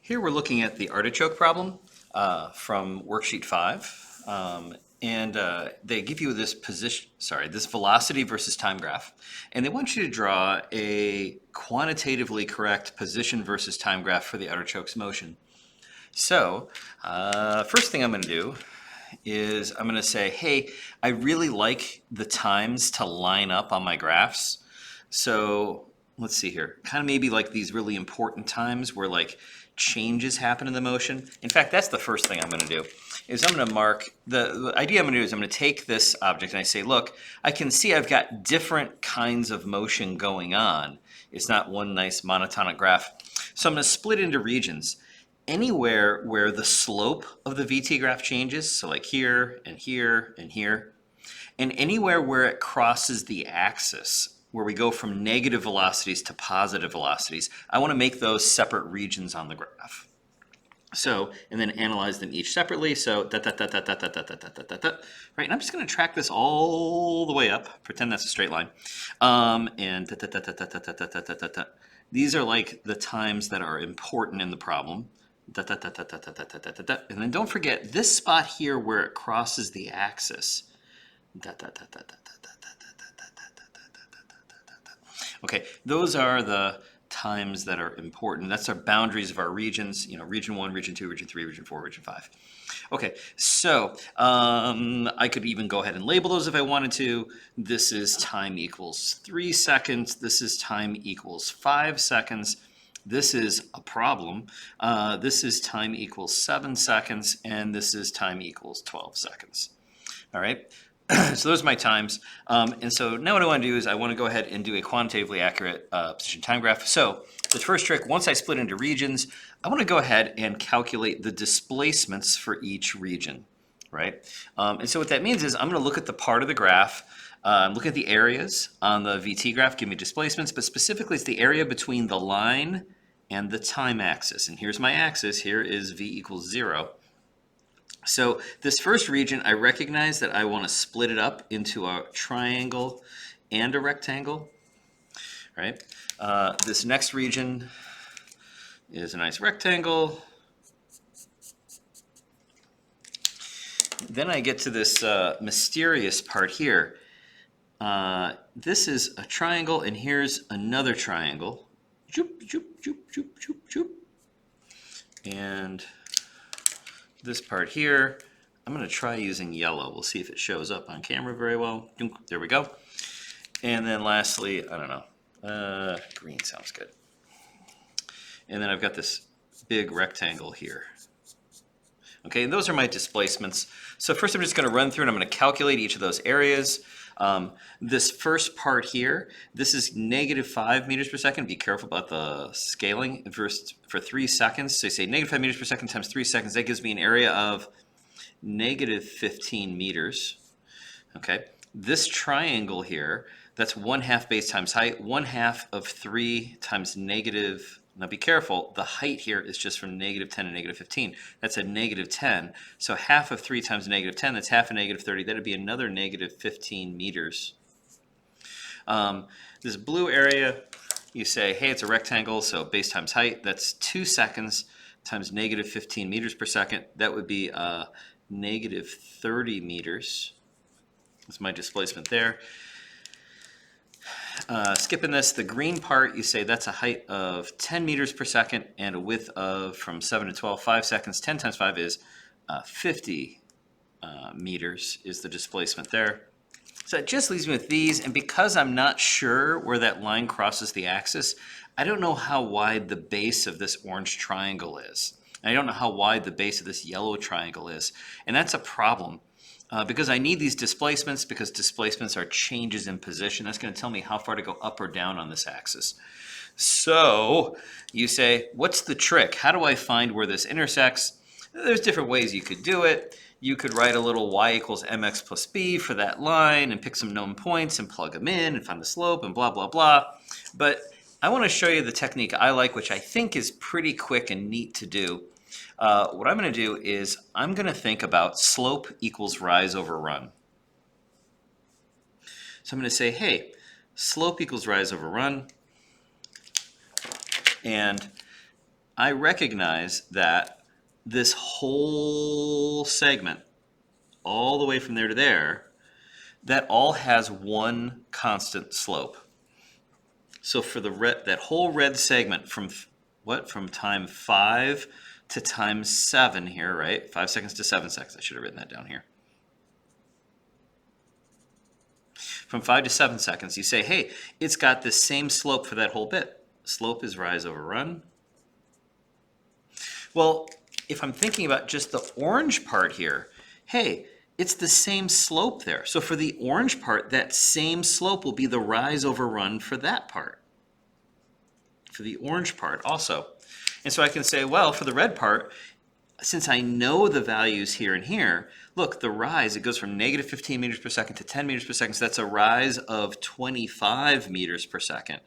Here we're looking at the artichoke problem from worksheet 5. They give you this this velocity versus time graph. And they want you to draw a quantitatively correct position versus time graph for the artichoke's motion. So first thing I'm going to do is I'm going to say, hey, I really like the times to line up on my graphs. So let's see here, kind of maybe like these really important times where like changes happen in the motion. In fact, that's the first thing I'm going to do is I'm going to mark, the idea I'm going to do is I'm going to take this object and I say, look, I can see I've got different kinds of motion going on. It's not one nice monotonic graph. So I'm going to split into regions. Anywhere where the slope of the VT graph changes, so like here and here and here, and anywhere where it crosses the axis, where we go from negative velocities to positive velocities, I want to make those separate regions on the graph. So, and then analyze them each separately. So, right, and I'm just going to track this all the way up. Pretend that's a straight line. These are like the times that are important in the problem. And then don't forget this spot here where it crosses the axis. Okay, those are the times that are important. That's our boundaries of our regions, region 1, region 2, region 3, region 4, region 5. Okay, so I could even go ahead and label those if I wanted to. This is time equals 3 seconds. This is time equals 5 seconds. This is a problem. This is time equals 7 seconds, and this is time equals 12 seconds. All right. So those are my times. And so now what I want to do is I want to go ahead and do a quantitatively accurate position time graph. So the first trick, once I split into regions, I want to go ahead and calculate the displacements for each region, right? And so what that means is I'm going to look at the part of the graph, look at the areas on the VT graph, give me displacements, but specifically it's the area between the line and the time axis. And here's my axis. Here is V equals 0. So this first region, I recognize that I want to split it up into a triangle and a rectangle, right? This next region is a nice rectangle. Then I get to this mysterious part here. This is a triangle, and here's another triangle. And this part here, I'm going to try using yellow. We'll see if it shows up on camera very well. There we go. And then lastly, I don't know, green sounds good. And then I've got this big rectangle here. Okay, and those are my displacements. So first I'm just going to run through and I'm going to calculate each of those areas. This first part here, this is -5 meters per second. Be careful about the scaling. For 3 seconds, so you say -5 meters per second times 3 seconds, that gives me an area of -15 meters. Okay, this triangle here, that's 1/2 base times height, 1/2 of 3 times negative. Now be careful, the height here is just from -10 to -15. That's a -10. So half of 3 times -10, that's half of -30. That would be another -15 meters. This blue area, you say, hey, it's a rectangle, so base times height. That's 2 seconds times -15 meters per second. That would be -30 meters. That's my displacement there. Skipping this, the green part, you say that's a height of 10 meters per second and a width of from 7 to 12, 5 seconds. 10 times 5 is 50 meters is the displacement there. So it just leaves me with these, and because I'm not sure where that line crosses the axis, I don't know how wide the base of this orange triangle is. And I don't know how wide the base of this yellow triangle is. And that's a problem. Because I need these displacements, because displacements are changes in position. That's going to tell me how far to go up or down on this axis. So you say, what's the trick? How do I find where this intersects? There's different ways you could do it. You could write a little y equals mx plus b for that line and pick some known points and plug them in and find the slope and blah, blah, blah. But I want to show you the technique I like, which I think is pretty quick and neat to do. What I'm going to do is I'm going to think about slope equals rise over run. So I'm going to say, hey, slope equals rise over run. And I recognize that this whole segment, all the way from there to there, that all has one constant slope. So for the that whole red segment from from time 5 to time 7 here, right? 5 seconds to 7 seconds. I should have written that down here. From 5 to 7 seconds, you say, hey, it's got the same slope for that whole bit. Slope is rise over run. Well, if I'm thinking about just the orange part here, hey, it's the same slope there. So for the orange part, that same slope will be the rise over run for that part. For the orange part also. And so I can say, well, for the red part, since I know the values here and here, look, the rise, it goes from negative 15 meters per second to 10 meters per second. So that's a rise of 25 meters per second.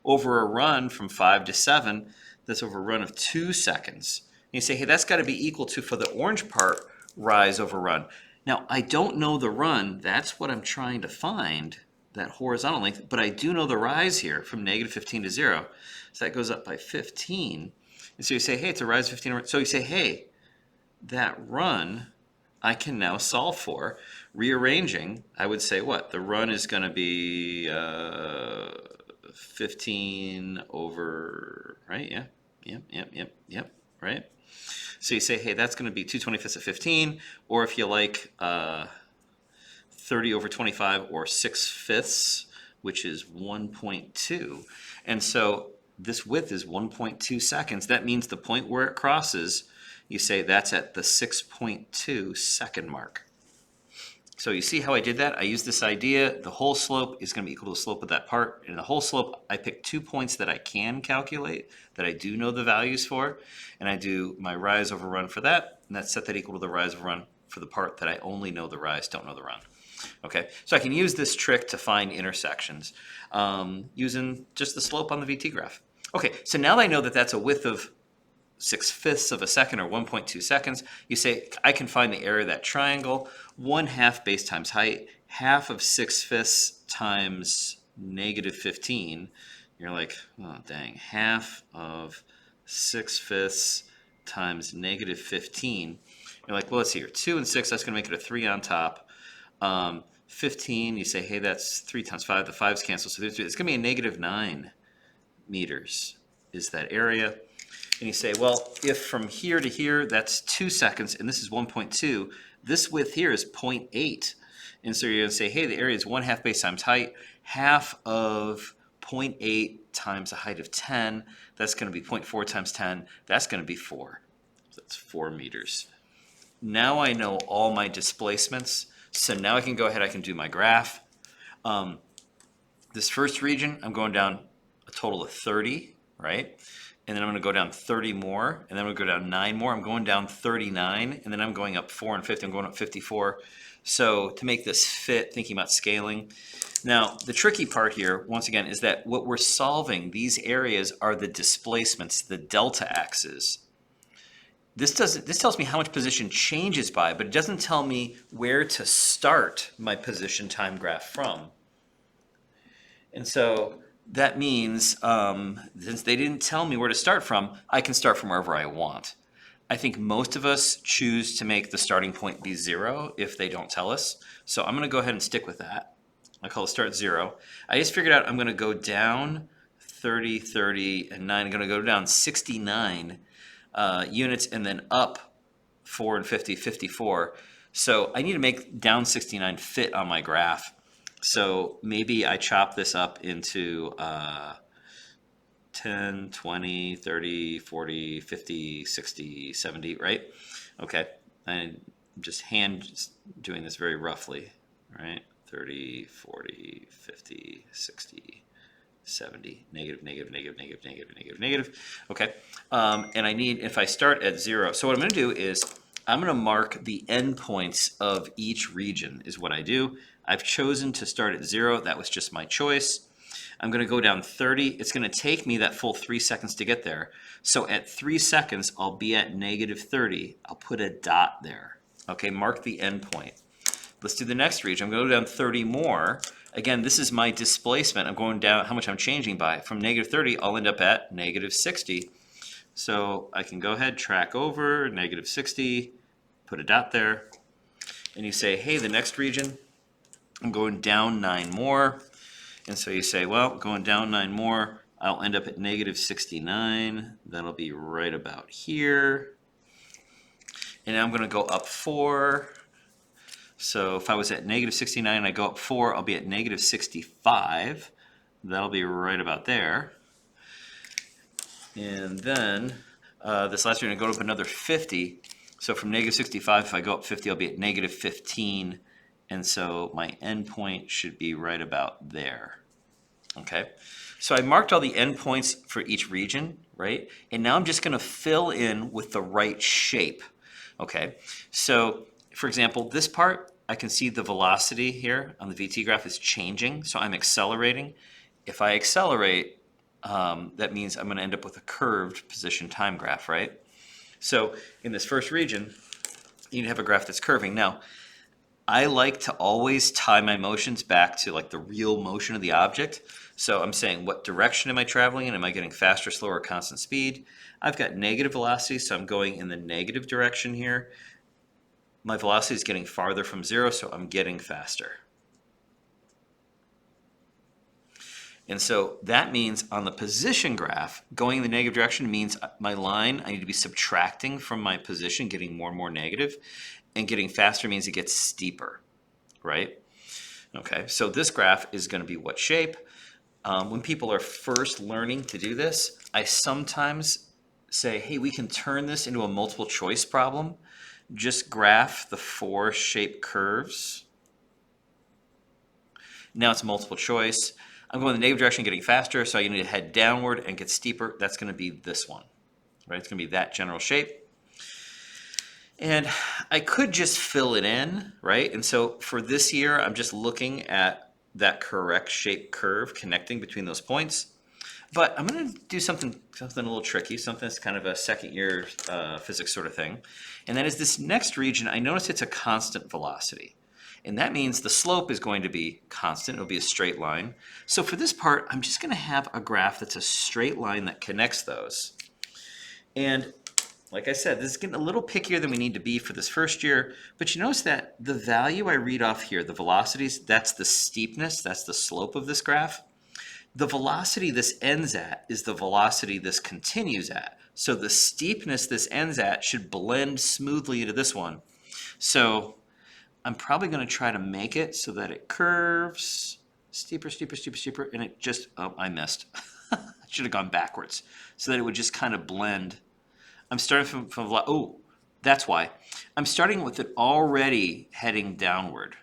Over a run from 5 to 7, that's over a run of 2 seconds. And you say, hey, that's got to be equal to, for the orange part, rise over run. Now, I don't know the run. That's what I'm trying to find, that horizontal length. But I do know the rise here from negative 15 to 0. So that goes up by 15. And so you say, hey, it's a rise of 15. So you say, hey, that run I can now solve for. Rearranging, I would say what? The run is going to be 15 over, right? Yep, right? So you say, hey, that's going to be 2/25 of 15, or if you like, 30 over 25, or 6/5, which is 1.2. And so this width is 1.2 seconds. That means the point where it crosses, you say that's at the 6.2 second mark. So you see how I did that? I used this idea. The whole slope is going to be equal to the slope of that part. And the whole slope, I picked 2 points that I can calculate, that I do know the values for. And I do my rise over run for that. And that's set that equal to the rise over run for the part that I only know the rise, don't know the run. Okay, so I can use this trick to find intersections using just the slope on the VT graph. Okay, so now that I know that that's a width of 6/5 of a second, or 1.2 seconds, you say I can find the area of that triangle. 1/2 base times height, half of 6/5 times negative 15. You're like, oh dang, half of 6/5 times negative 15. You're like, well, let's see here, 2 and 6, that's going to make it a 3 on top. 15, you say, hey, that's 3 times 5. The 5's cancel, so it's going to be a negative 9 meters is that area. And you say, well, if from here to here, that's 2 seconds, and this is 1.2, this width here is 0.8. And so you're going to say, hey, the area is 1/2 base times height, half of 0.8 times a height of 10. That's going to be 0.4 times 10. That's going to be 4. So that's 4 meters. Now I know all my displacements. So now I can go ahead, I can do my graph. This first region, I'm going down a total of 30, right? And then I'm going to go down 30 more, and then I'm going to go down 9 more. I'm going down 39, and then I'm going up 4 and 50. I'm going up 54. So to make this fit, thinking about scaling. Now, the tricky part here, once again, is that what we're solving, these areas are the displacements, the delta axes. This tells me how much position changes by, but it doesn't tell me where to start my position time graph from. And so that means, since they didn't tell me where to start from, I can start from wherever I want. I think most of us choose to make the starting point be 0 if they don't tell us. So I'm going to go ahead and stick with that. I call it start 0. I just figured out I'm going to go down 30, 30, and 9. I'm going to go down 69 units, and then up 4 and 50, 54. So I need to make down 69 fit on my graph. So maybe I chop this up into 10, 20, 30, 40, 50, 60, 70, right? Okay, I'm just doing this very roughly, right? 30, 40, 50, 60, 70, negative, negative, negative, negative, negative, negative, negative. Okay, and I need, if I start at 0, so what I'm going to do is I'm going to mark the endpoints of each region is what I do. I've chosen to start at 0. That was just my choice. I'm going to go down 30. It's going to take me that full 3 seconds to get there. So at 3 seconds, I'll be at negative 30. I'll put a dot there. Okay, mark the endpoint. Let's do the next region. I'm going to go down 30 more. Again, this is my displacement. I'm going down how much I'm changing by. From negative 30, I'll end up at negative 60. So I can go ahead, track over, negative 60, put a dot there, and you say, hey, the next region, I'm going down 9 more. And so you say, well, going down 9 more, I'll end up at negative 69. That'll be right about here. And now I'm going to go up 4. So if I was at negative 69 and I go up 4, I'll be at negative 65. That'll be right about there. And then this last year, I'm going to go up another 50. So from negative 65, if I go up 50, I'll be at negative 15. And so my endpoint should be right about there. Okay, so I marked all the endpoints for each region, right? And now I'm just going to fill in with the right shape. Okay, so for example, this part, I can see the velocity here on the VT graph is changing, so I'm accelerating. If I accelerate, that means I'm going to end up with a curved position time graph, right? So in this first region, you have a graph that's curving. Now, I like to always tie my motions back to like the real motion of the object. So I'm saying, what direction am I traveling in? Am I getting faster, slower, constant speed? I've got negative velocity, so I'm going in the negative direction here. My velocity is getting farther from 0, so I'm getting faster. And so that means on the position graph, going in the negative direction means my line, I need to be subtracting from my position, getting more and more negative. And getting faster means it gets steeper, right? Okay, so this graph is going to be what shape? When people are first learning to do this, I sometimes say, hey, we can turn this into a multiple choice problem. Just graph the 4 shape curves. Now it's multiple choice. I'm going in the negative direction, getting faster, so I need to head downward and get steeper. That's going to be this one, right? It's going to be that general shape. And I could just fill it in, right? And so for this year, I'm just looking at that correct shape curve connecting between those points. But I'm going to do something a little tricky, something that's kind of a second year physics sort of thing. And that is this next region, I notice it's a constant velocity. And that means the slope is going to be constant. It'll be a straight line. So for this part, I'm just going to have a graph that's a straight line that connects those. And like I said, this is getting a little pickier than we need to be for this first year, but you notice that the value I read off here, the velocities, that's the steepness, that's the slope of this graph. The velocity this ends at is the velocity this continues at. So the steepness this ends at should blend smoothly into this one. So I'm probably going to try to make it so that it curves steeper, steeper, steeper, steeper, and it just, oh, I missed. I should have gone backwards so that it would just kind of blend. I'm starting from oh, that's why. I'm starting with it already heading downward.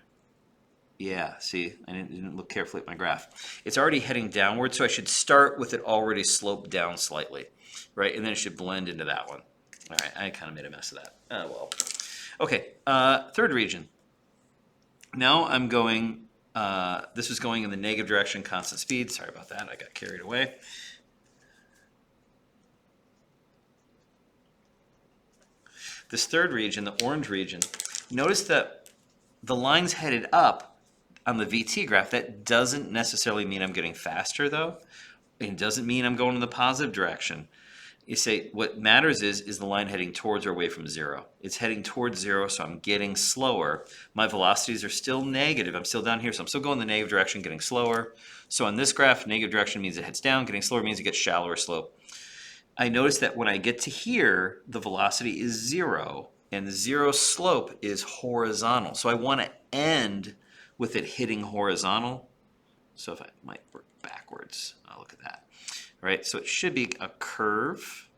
Yeah, see, I didn't look carefully at my graph. It's already heading downward, so I should start with it already sloped down slightly, right? And then it should blend into that one. All right, I kind of made a mess of that. Oh, well. Okay, third region. Now I'm going, this was going in the negative direction, constant speed. Sorry about that, I got carried away. This third region, the orange region, notice that the line's headed up on the VT graph. That doesn't necessarily mean I'm getting faster, though. It doesn't mean I'm going in the positive direction. You say what matters is the line heading towards or away from 0? It's heading towards 0, so I'm getting slower. My velocities are still negative. I'm still down here, so I'm still going the negative direction, getting slower. So on this graph, negative direction means it heads down. Getting slower means it gets shallower slope. I notice that when I get to here, the velocity is 0, and the 0 slope is horizontal. So I want to end with it hitting horizontal. So if I might work backwards, oh, look at that. Right, so it should be a curve,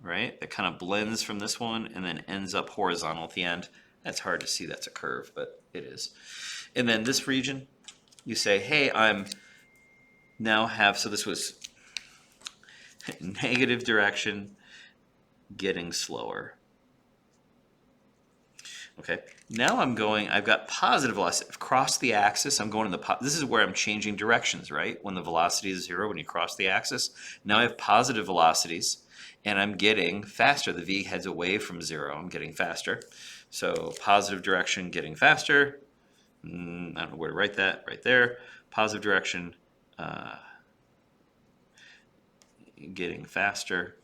right, that kind of blends from this one and then ends up horizontal at the end. That's hard to see that's a curve, but it is. And then this region, you say, hey, I'm now have, so this was negative direction, getting slower. Okay, now I'm going, I've got positive velocity. I've crossed the axis. I'm going in the, this is where I'm changing directions, right? When the velocity is 0, when you cross the axis. Now I have positive velocities, and I'm getting faster. The V heads away from 0. I'm getting faster. So positive direction, getting faster. I don't know where to write that, right there. Positive direction, getting faster.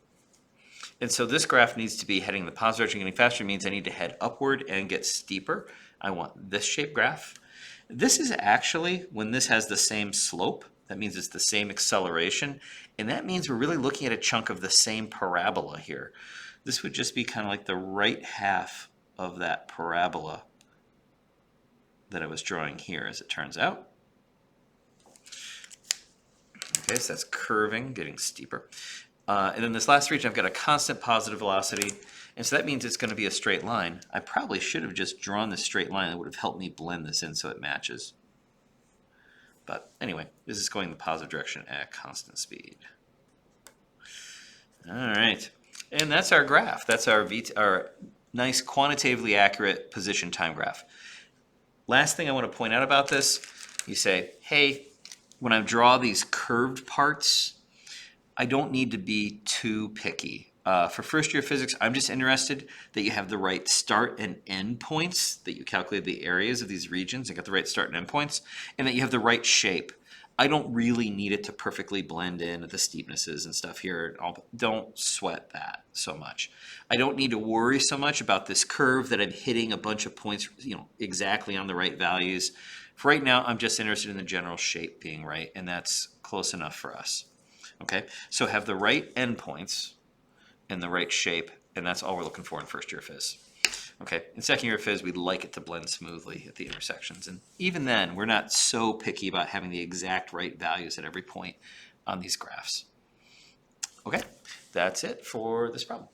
And so this graph needs to be heading in the positive direction, getting faster means I need to head upward and get steeper. I want this shape graph. This is actually, when this has the same slope, that means it's the same acceleration, and that means we're really looking at a chunk of the same parabola here. This would just be kind of like the right half of that parabola that I was drawing here, as it turns out. Okay, so that's curving, getting steeper. And then this last region, I've got a constant positive velocity, and so that means it's going to be a straight line. I probably should have just drawn this straight line. That would have helped me blend this in so it matches. But anyway, this is going in the positive direction at constant speed. All right, and that's our graph. That's our nice quantitatively accurate position time graph. Last thing I want to point out about this, you say, hey, when I draw these curved parts, I don't need to be too picky. For first year physics, I'm just interested that you have the right start and end points, that you calculate the areas of these regions and get the right start and end points, and that you have the right shape. I don't really need it to perfectly blend in at the steepnesses and stuff here. Don't sweat that so much. I don't need to worry so much about this curve that I'm hitting a bunch of points, exactly on the right values. For right now, I'm just interested in the general shape being right, and that's close enough for us. Okay, so have the right endpoints and the right shape, and that's all we're looking for in first year phys. Okay, in second year phys, we'd like it to blend smoothly at the intersections, and even then, we're not so picky about having the exact right values at every point on these graphs. Okay, that's it for this problem.